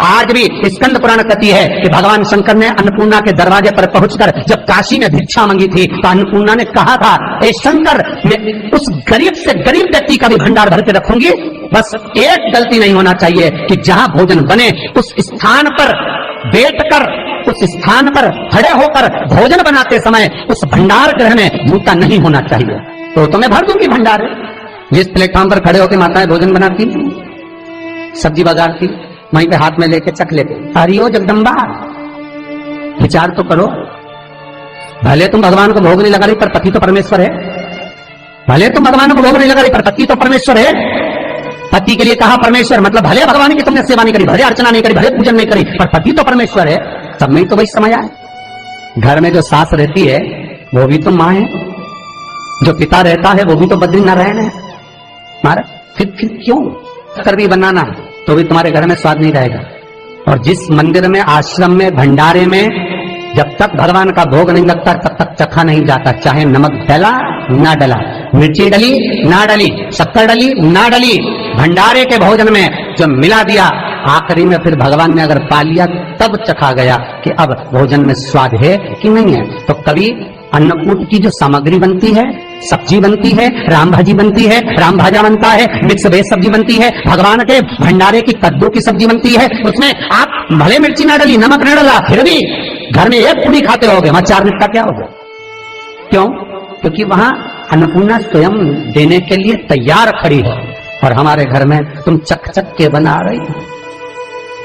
आज भी स्कंद पुराण कहती है कि भगवान शंकर ने अन्नपूर्णा के दरवाजे पर पहुंचकर जब काशी में भिक्षा मांगी थी तो अन्नपूर्णा ने कहा था, ए शंकर, मैं उस गरीब से गरीब व्यक्ति का भी भंडार भर के रखूंगी, बस एक गलती नहीं होना चाहिए कि जहां भोजन बने उस स्थान पर बैठकर, उस स्थान पर खड़े होकर भोजन बनाते समय उस भंडार गृह में जूता नहीं होना चाहिए। तो मैं भर दूंगी भंडार। जिस प्लेटफॉर्म पर खड़े होकर माताएं भोजन बनाती, सब्जी बाजारती, वहीं पे हाथ में लेके चख लेते, हरिओ जगदम्बा, विचार तो करो। भले तुम भगवान को भोग नहीं लगा रही पर पति तो परमेश्वर है। भले तुम भगवान को भोग नहीं लगा रही पर पति तो परमेश्वर है। पति के लिए कहा परमेश्वर, मतलब भले भगवान की तुमने सेवा नहीं करी, भले अर्चना नहीं करी, भले पूजन नहीं करी, पर पति तो परमेश्वर है। सब में तो वही समय आए। घर में जो सास रहती है वो भी तो माँ है, जो पिता रहता है वो भी तो बद्रीनारायण है। मारा फिर क्यों कर भी बनाना तो भी तुम्हारे घर में स्वाद नहीं रहेगा। और जिस मंदिर में, आश्रम में, भंडारे में जब तक भगवान का भोग नहीं लगता तब तक चखा नहीं जाता, चाहे नमक डला ना डला, मिर्ची डली ना डली, शक्कर डली ना डली, भंडारे के भोजन में जो मिला दिया आखिरी में फिर भगवान ने अगर पा लिया तब चखा गया कि अब भोजन में स्वाद है कि नहीं है। तो कभी अन्नकूट की जो सामग्री बनती है, सब्जी बनती है, राम भाजी बनती है, राम भाजा बनता है, मिक्स वेज सब्जी बनती है, भगवान के भंडारे की कद्दू की सब्जी बनती है, उसमें आप भले मिर्ची ना डली, नमक ना डला, फिर भी घर में एक पूरी खाते रहोगे, वहां 4 मिनट का क्या होगा? क्यों? क्योंकि वहां अन्नपूर्णा स्वयं देने के लिए तैयार खड़ी है। और हमारे घर में तुम चक चक के बना रही,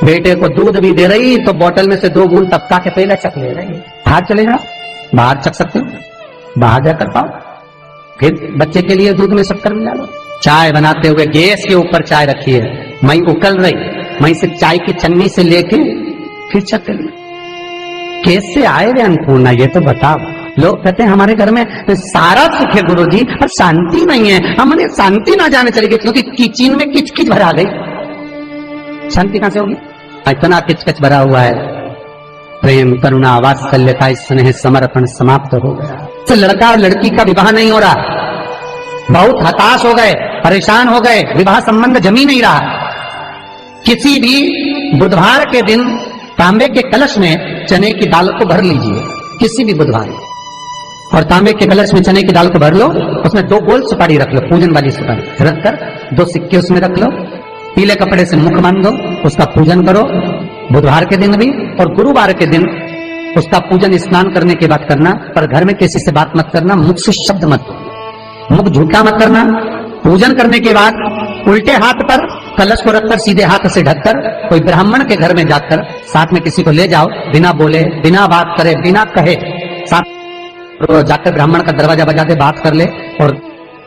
बेटे को दूध भी दे रही तो बोतल में से 2 बूंद टपका के पहले चक ले रही। बाहर चले जाओ, बाहर चख सकते हो, बाहर जाकर पाओ, फिर बच्चे के लिए दूध में शक्कर मिला लो। चाय बनाते हुए गैस के ऊपर चाय रखी है, मई उकल रही, मई से चाय की चन्नी से लेके फिर चख ली। कैसे आए वे अन्नपूर्णा, ये तो बताओ। लोग कहते हैं हमारे घर में सारा सुख है गुरुजी, पर शांति नहीं है। हमने शांति ना जाने चली गई क्योंकि किचन में किचकिच भरा गई। शांति कहां से होगी? इतना किचकिच भरा हुआ है। प्रेम, करुणा, वात्सल्यता, स्नेह, समर्पण समाप्त हो गया। तो लड़का और लड़की का विवाह नहीं हो रहा, बहुत हताश हो गए, परेशान हो गए, विवाह संबंध जमी नहीं रहा। किसी भी बुधवार के दिन तांबे के कलश में चने की दाल को भर लीजिए, किसी भी बुधवार, और तांबे के कलश में चने की दाल को भर लो, उसमें 2 गोल सुपारी रख लो, पूजन वाली सुपारी रखकर 2 सिक्के उसमें रख लो, पीले कपड़े से मुख बांध दो, उसका पूजन करो बुधवार के दिन भी, और गुरुवार के दिन उसका पूजन स्नान करने के बाद करना। पर घर में किसी से बात मत करना, मुख से शब्द मत, मुख झूठा मत करना। पूजन करने के बाद उल्टे हाथ पर कलश को रखकर सीधे हाथ से ढककर कोई ब्राह्मण के घर में जाकर साथ में किसी को ले जाओ, बिना बोले, बिना बात करे, बिना कहे, साथ जाकर ब्राह्मण का दरवाजा बजा दे, बात कर ले और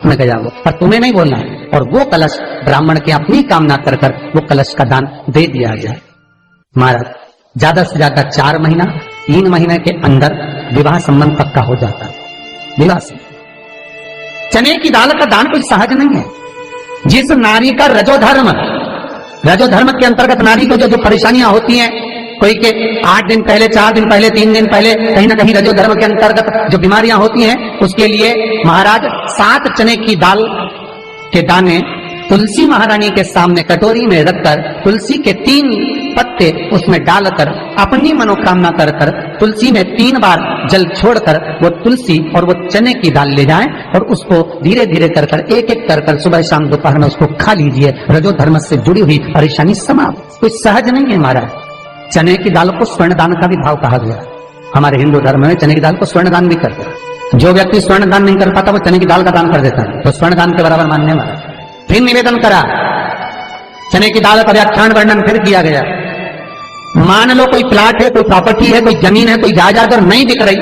तुम्हें गया वो, पर तुम्हें नहीं बोलना। और वो कलश ब्राह्मण की अपनी कामना कर कर वो कलश का दान दे दिया जाए। महाराज ज्यादा से ज्यादा 4 महीना 3 महीने के अंदर विवाह संबंध पक्का हो जाता है। विवाह से चने की दाल का दान कोई सहज नहीं है। जिस नारी का रजोधर्म के अंतर्गत नारी को जो परेशानियां होती हैं, कोई के 8 दिन पहले, 4 दिन पहले, 3 दिन पहले कहीं ना कहीं रजोधर्म के अंतर्गत जो बीमारियां होती हैं, उसके लिए महाराज 7 चने की दाल के दाने तुलसी महारानी के सामने कटोरी में रखकर तुलसी के 3 पत्ते उसमें डालकर अपनी मनोकामना कर कर तुलसी में 3 बार जल छोड़कर वो तुलसी और वो चने की दाल ले जाएं और उसको धीरे धीरे कर कर एक एक कर कर सुबह शाम दोपहर में उसको खा लीजिए। रजोधर्म से जुड़ी हुई परेशानी समाप्त। कोई सहज नहीं है महाराज। चने की दाल को स्वर्ण दान का भी भाव कहा गया। हमारे हिंदू धर्म में चने की दाल को स्वर्ण दान भी करते हैं। जो व्यक्ति स्वर्ण दान नहीं कर पाता वो चने की दाल का दान कर देता है, तो स्वर्ण दान के बराबर मानने वाला। फिर निवेदन करा, चने की दाल का व्याख्यान वर्णन फिर किया गया। मान लो कोई प्लाट है, कोई प्रॉपर्टी है, कोई जमीन है, कोई जायदाद अगर नहीं बिक रही,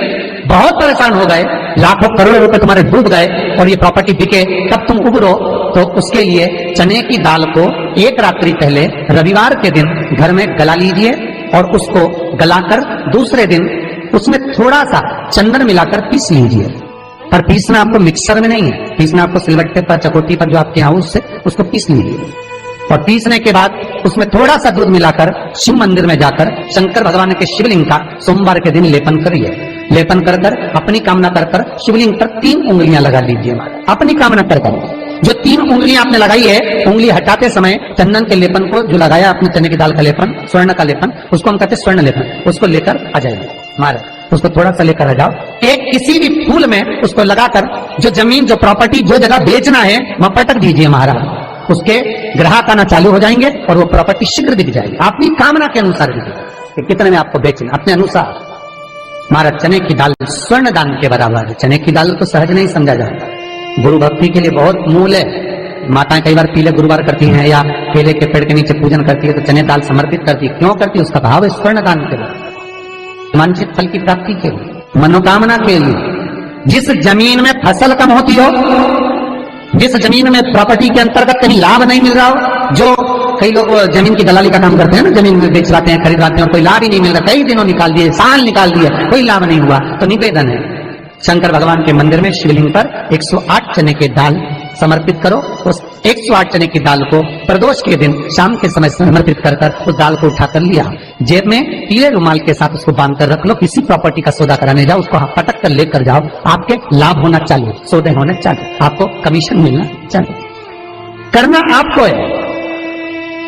बहुत परेशान हो गए, लाखों करोड़ों रुपए तुम्हारे डूब गए और ये प्रॉपर्टी बिके, तब तुम उबरो, तो उसके लिए चने की दाल को 1 रात्रि पहले रविवार के दिन घर में गला लीजिए और उसको गलाकर दूसरे दिन उसमें थोड़ा सा चंदन मिलाकर पीस लीजिए। पर पीसना आपको मिक्सर में नहीं है, पीसना आपको सिलबट्टे पर, चकोटी पर जो आपके यहाँ उससे उसको पीस लीजिए। और पीसने के बाद उसमें थोड़ा सा दूध मिलाकर शिव मंदिर में जाकर शंकर भगवान के शिवलिंग का सोमवार के दिन लेपन करिए। लेपन कर कर अपनी कामना कर कर शिवलिंग पर 3 उंगलियां लगा लीजिए। अपनी कामना कर कर जो 3 उंगलियां आपने लगाई है, उंगली हटाते समय चंदन के लेपन को जो लगाया आपने, चने की दाल का लेपन, स्वर्ण का लेपन, उसको हम कहते हैं स्वर्ण लेपन, उसको लेकर आ जाइए महाराज, उसको थोड़ा सा लेकर आ जाओ। एक किसी भी फूल में उसको लगाकर जो जमीन, जो प्रॉपर्टी, जो जगह बेचना है वहां पटक दीजिए महाराज। उसके ग्राहक आना चालू हो जाएंगे और वो प्रॉपर्टी शीघ्र दिख जाएगी, अपनी कामना के अनुसार दिखेगी कि कितने में आपको बेचना, अपने अनुसार। महाराज चने की दाल स्वर्ण दान के बराबर है। चने की दाल को सहज नहीं समझा जाता, गुरु भक्ति के लिए बहुत मूल है। माताएं कई बार पीले गुरुवार करती हैं या केले के पेड़ के नीचे पूजन करती है तो चने दाल समर्पित करती है। क्यों करती है? उसका भाव है स्वर्ण दान के लिए, वांछित फल की प्राप्ति के लिए, मनोकामना के लिए। जिस जमीन में फसल कम होती हो, जिस जमीन में प्रॉपर्टी के अंतर्गत कहीं लाभ नहीं मिल रहा हो, जो कई लोग जमीन की दलाली का काम करते हैं ना, जमीन में बेच लाते हैं, खरीद लाते हैं और कोई लाभ ही नहीं मिल रहा, कई दिनों निकाल दिए, साल निकाल दिए, कोई लाभ नहीं हुआ, तो निवेदन है शंकर भगवान के मंदिर में शिवलिंग पर 108 चने के दाल समर्पित करो। उस 108 चने की दाल को प्रदोष के दिन शाम के समय समर्पित कर उस दाल को उठाकर लिया, जेब में पीले रुमाल के साथ उसको बांध कर रख लो। किसी प्रॉपर्टी का सौदा कराने जाओ, उसको पटक कर लेकर जाओ, आपके लाभ होना चालू, सौदे होने चालू, आपको कमीशन मिलना चालू। करना आपको है।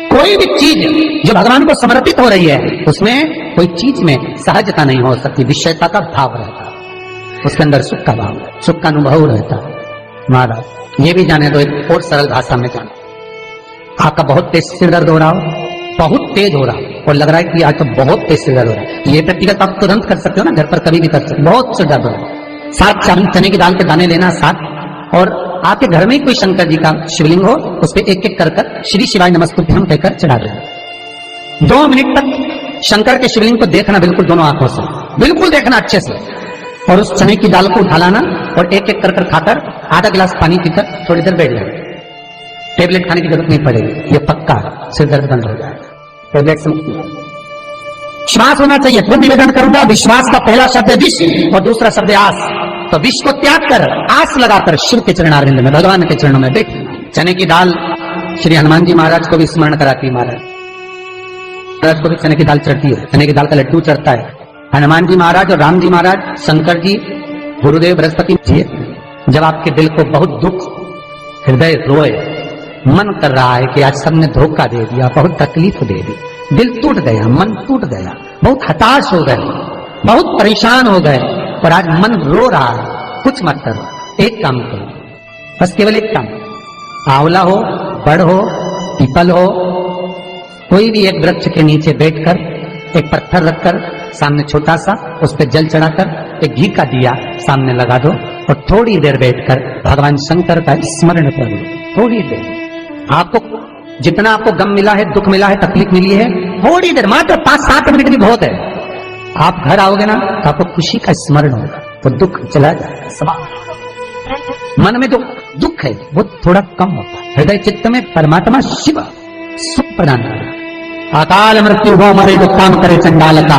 कोई भी चीज जो भगवान को समर्पित हो रही है उसमें कोई चीज में सहजता नहीं हो सकती, विषयता का भाव रहता है, उसके अंदर सुख का भाव, सुख का अनुभव रहता है। महाराज ये भी जाने दो, एक और सरल भाषा में जानो, आपका बहुत तेज सिर दर्द हो रहा हो, बहुत तेज हो रहा हो और लग रहा है कि आज तो बहुत तेज सिर दर्द हो रहा है, ये व्यक्तिगत आप तुरंत कर सकते हो ना, घर पर कभी भी कर सकते हो। बहुत सिर दर्द हो रहा है, 7 चने की दाल के दाने लेना 7, और आपके घर में कोई शंकर जी का शिवलिंग हो, उस पर एक एक कर श्री शिवाय नमस्तुभ्यम कहकर चढ़ा देना। 2 मिनट तक शंकर के शिवलिंग को देखना, बिल्कुल दोनों आंखों से, बिल्कुल देखना अच्छे से, और उस चने की दाल को उठा लाना और एक एक कर खाकर आधा गिलास पानी पीकर थोड़ी देर बैठ जाए। टेबलेट खाने की जरूरत नहीं पड़ेगी, ये पक्का सिर दर्द बंद हो जाएगा, टेबलेट से मुक्ति। विश्वास होना चाहिए। तो निवेदन करूंगा, विश्वास का पहला शब्द है विश्व और दूसरा शब्द है आस। तो विश्व को त्याग कर आस लगाकर शिव के चरणारविंद में, भगवान के चरणों में बैठ। चने की दाल श्री हनुमान जी महाराज को भी स्मरण कराती है, महाराज को भी चने की दाल चढ़ती है, चने की दाल का लड्डू चढ़ता है। हनुमान जी महाराज और राम जी महाराज, शंकर जी, गुरुदेव बृहस्पति जी, जब आपके दिल को बहुत दुख, हृदय रोए, मन कर रहा है कि आज सबने धोखा दे दिया, बहुत तकलीफ दे दी, दिल टूट गया, मन टूट गया, बहुत हताश हो गए, बहुत परेशान हो गए और आज मन रो रहा है, कुछ मत करो, एक काम करो, बस केवल एक काम, आंवला हो, बड़ हो, पीपल हो, कोई भी एक वृक्ष के नीचे बैठकर एक पत्थर रखकर सामने छोटा सा, उस पर जल चढ़ाकर एक घी का दिया सामने लगा दो और थोड़ी देर बैठकर भगवान शंकर का स्मरण कर लो। थोड़ी देर, आपको जितना आपको गम मिला है, दुख मिला है, तकलीफ मिली है, थोड़ी देर, मात्र 5-7 मिनट भी बहुत है। आप घर आओगे ना तो आपको खुशी का स्मरण होगा, तो दुख चला जाएगा, सब मन में जो दुख है वो थोड़ा कम होता है। हृदय चित्त में परमात्मा शिव सुख प्रदान कर, अकाल मृत्यु हो मरे जो काम करे चंडाल का,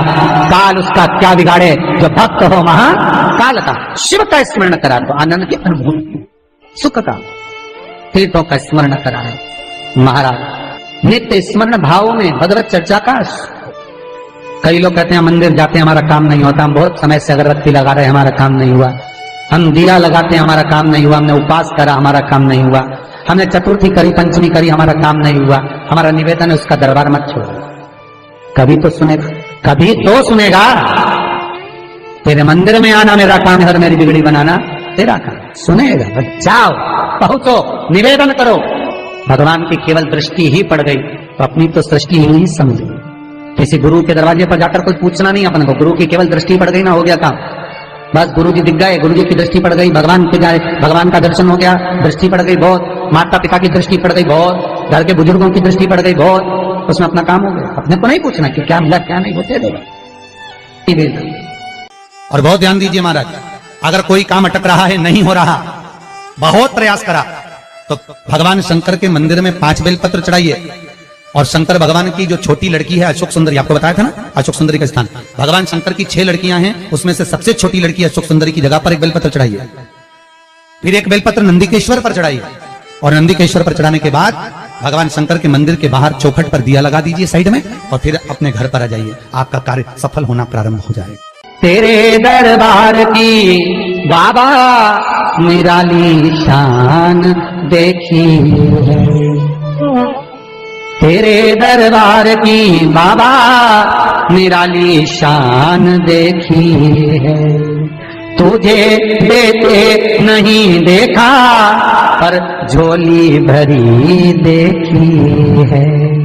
काल उसका क्या बिगाड़े जो भक्त हो महाकाल का। शिव का स्मरण करा तो आनंद की अनुभूति, सुख का, तीर्थों का स्मरण करा है महाराज। नित्य स्मरण भाव में भगवत चर्चा का। कई लोग कहते हैं मंदिर जाते हैं हमारा काम नहीं होता, हम बहुत समय से अगरबत्ती लगा रहे हैं हमारा काम नहीं हुआ, हम दिया लगाते हैं हमारा काम नहीं हुआ, हमने उपास करा हमारा काम नहीं हुआ, हमने चतुर्थी करी, पंचमी करी, हमारा काम नहीं हुआ, हमारा निवेदन है उसका दरबार मत छोड़ो। कभी तो सुनेगा, कभी तो सुनेगा। तेरे मंदिर में आना मेरा काम है और मेरी बिगड़ी बनाना तेरा काम, सुनेगा। जाओ, पहुंचो, निवेदन करो। भगवान की केवल दृष्टि ही पड़ गई तो अपनी तो सृष्टि ही नहीं समझी। किसी गुरु के दरवाजे पर जाकर कुछ पूछना नहीं अपन को, गुरु की केवल दृष्टि पड़ गई ना, हो गया काम। बस गुरु जी दिख गए, गुरु जी की दृष्टि पड़ गई, भगवान पे जाए, भगवान का दर्शन हो गया, दृष्टि पड़ गई बहुत, माता पिता की दृष्टि पड़ गई बहुत, घर के बुजुर्गों की दृष्टि पड़ गई बहुत, उसमें अपना काम हो गया। अपने को नहीं पूछना कि क्या मिला क्या नहीं, होते देगा। और बहुत ध्यान दीजिए महाराज, अगर कोई काम अटक रहा है, नहीं हो रहा, बहुत प्रयास करा, तो भगवान शंकर के मंदिर में 5 बेलपत्र चढ़ाइए। और शंकर भगवान की जो छोटी लड़की है अशोक सुंदरी, आपको बताया था ना अशोक सुंदरी का स्थान, भगवान शंकर की 6 लड़कियां हैं, उसमें से सबसे छोटी लड़की अशोक सुंदरी की जगह पर एक बेलपत्र चढ़ाइए। फिर एक बेलपत्र नंदिकेश्वर पर चढ़ाइए और नंदिकेश्वर पर चढ़ाने के बाद भगवान शंकर के मंदिर के बाहर चौखट पर दिया लगा दीजिए साइड में, और फिर अपने घर पर आ जाइए, आपका कार्य सफल होना प्रारंभ हो जाएगा। तेरे दरबार की बाबा निराली शान देखी है। तेरे दरबार की बाबा निराली शान देखी है। तुझे देते नहीं देखा पर झोली भरी देखी है।